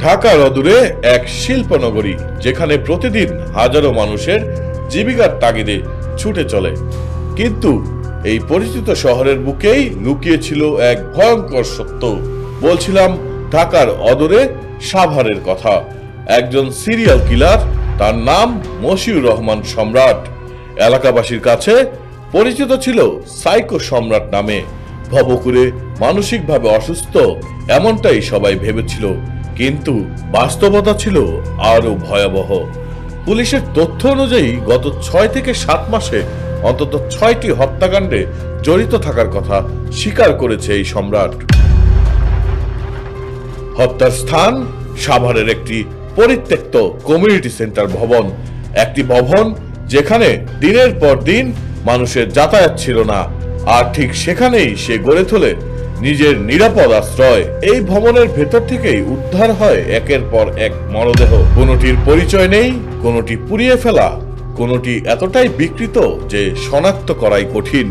ঢাকার অদূরে এক শিল্পনগরী, যেখানে প্রতিদিন হাজারো মানুষের জীবিকার তাগিদে ছুটে চলে, কিন্তু এই পরিচিত শহরের বুকেই লুকিয়ে ছিল এক ভয়ঙ্কর সত্য। বলছিলাম ঢাকার অদূরে সাভারের কথা। একজন সিরিয়াল কিলার, তার নাম মশিউর রহমান সম্রাট, এলাকাবাসীর কাছে পরিচিত ছিল সাইকো সম্রাট নামে। ভবঘুরে মানসিকভাবে অসুস্থ এমনটাই সবাই ভেবেছিল, কিন্তু বাস্তবতা ছিল আরো ভয়াবহ। পুলিশের তথ্য অনুযায়ী গত 6 থেকে 7 মাসে অন্তত 6টি হত্যাকাণ্ডে জড়িত থাকার কথা স্বীকার করেছে এই সম্রাট। হত্যার স্থান সাভারের একটি পরিত্যক্ত কমিউনিটি সেন্টার ভবন, একটি ভবন যেখানে দিনের পর দিন মানুষের যাতায়াত ছিল না, আর ঠিক সেখানেই সে গড়ে তোলে নিজের নিরাপদ আশ্রয়। এই ভবনের ভেতর থেকেই উদ্ধার হয় একের পর এক মরদেহ। কোনোটির পরিচয় নেই, কোনোটি পুড়িয়ে ফেলা, কোনোটি এতটাই বিকৃত যে শনাক্ত করাই কঠিন।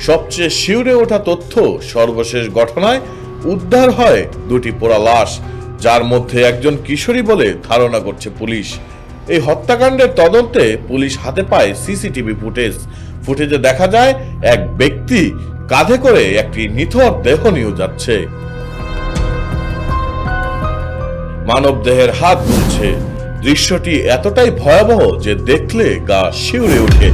সবচেয়ে শিউরে ওঠা তথ্য, সর্বশেষ ঘটনায় উদ্ধার হয় 2টি পোড়া লাশ, যার মধ্যে একজন কিশোরী বলে ধারণা করছে পুলিশ। এই হত্যাকাণ্ডের তদন্তে পুলিশ হাতে পায় সিসিটিভি ফুটেজে দেখা যায় এক ব্যক্তি কাঁধে করে একটি নিথর দেহ নিয়ে যাচ্ছে। মানব দেহের হাত দুলছে। দৃশ্যটি এতটাই ভয়াবহ যে দেখলে গা শিউরে ওঠে।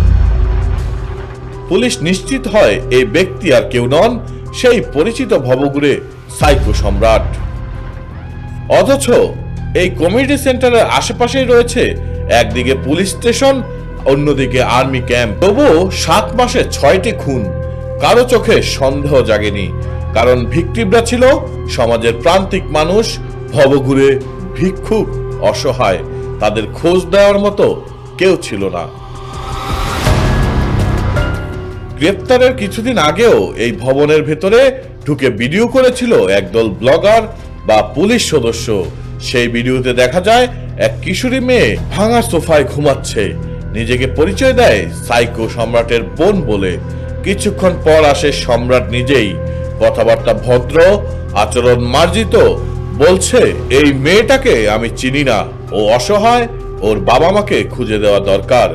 পুলিশ নিশ্চিত হয় এই ব্যক্তি আর কেউ নন, সেই পরিচিত ভবঘুরে সাইকো সম্রাট। অথচ এই কমিউনিটি সেন্টারের আশেপাশেই রয়েছে একদিকে পুলিশ স্টেশন, অন্যদিকে আর্মি ক্যাম্প। তবুও 7 মাসে 6টি খুন। কারো চোখে সন্দেহ জাগেনি, কারণ ভিকটিমরা ছিল সমাজের প্রান্তিক মানুষ, ভবঘুরে ভিক্ষুক, অসহায়। তাদের খোঁজ দেওয়ার মতো কেউ ছিল না। গ্রেপ্তারের কিছুদিন আগেও এই ভবনের ভেতরে ঢুকে ভিডিও করেছিল একদল ব্লগার বা পুলিশ সদস্য। সেই ভিডিওতে দেখা যায় এক কিশোরী মেয়ে ভাঙা সোফায় ঘুমাচ্ছে, নিজেকে পরিচয় দেয় সাইকো সম্রাটের বোন বলে। কিছুক্ষণ পর আসে সম্রাট নিজেই, কথাবার্তা ভদ্র, আচরণ মার্জিত, বলছে এই মেয়েটাকে আমি চিনি না, ও অসহায়, ওর বাবা মাকে খুঁজে দেওয়া দরকার।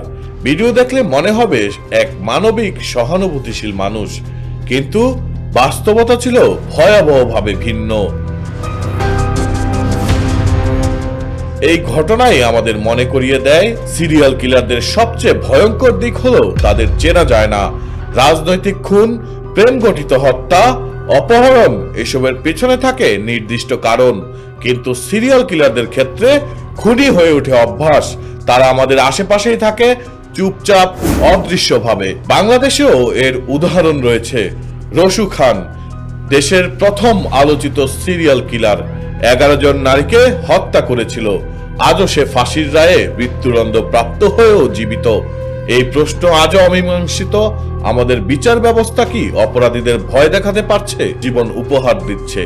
ভিডিও দেখলে মনে হবে এক মানবিক, সহানুভূতিশীল মানুষ, কিন্তু বাস্তবতা ছিল ভয়াবহভাবে ভিন্ন। এই ঘটনাই আমাদের মনে করিয়ে দেয়, সিরিয়াল কিলারদের সবচেয়ে ভয়ঙ্কর দিক হলো তাদের চেনা যায় না। রাজনৈতিক খুন, প্রেম গঠিত হত্যা, অপহরণ, এসবের পেছনে থাকে নির্দিষ্ট কারণ, কিন্তু সিরিয়াল কিলারদের ক্ষেত্রে খুনি হয়ে ওঠে অভ্যাস। তারা আমাদের আশেপাশেই থাকে, চুপচাপ, অদৃশ্যভাবে। বাংলাদেশেও এর উদাহরণ রয়েছে। রসু খান, দেশের প্রথম আলোচিত সিরিয়াল কিলার, 11 জন নারীকে হত্যা করেছিল। আজও সে ফাঁসির রায়ে মৃত্যুদণ্ড প্রাপ্ত হয়েও জীবিত। এই প্রশ্ন আজও অমীমাংসিত। আমাদের বিচার ব্যবস্থা কি অপরাধীদের ভয় দেখাতে পারছে, জীবন উপহার দিচ্ছে?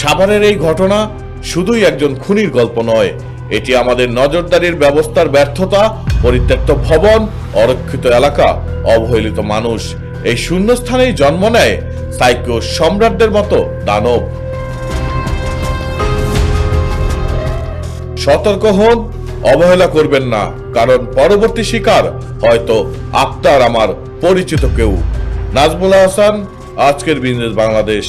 সাভারের এই ঘটনা শুধুই একজন খুনির গল্প নয়, এটি আমাদের নজরদারির ব্যবস্থার ব্যর্থতা, পরিত্যক্ত ভবন, অরক্ষিত এলাকা, অবহেলিত মানুষ। এই শূন্যস্থানেই জন্ম নেয় সাইকো সম্রাটদের মতো দানব। সতর্ক হন, অবহেলা করবেন না, কারণ পরবর্তী শিকার হয়তো আপনার আমার পরিচিত কেউ। নাজমুল হাসান, আজকের বিজনেস বাংলাদেশ।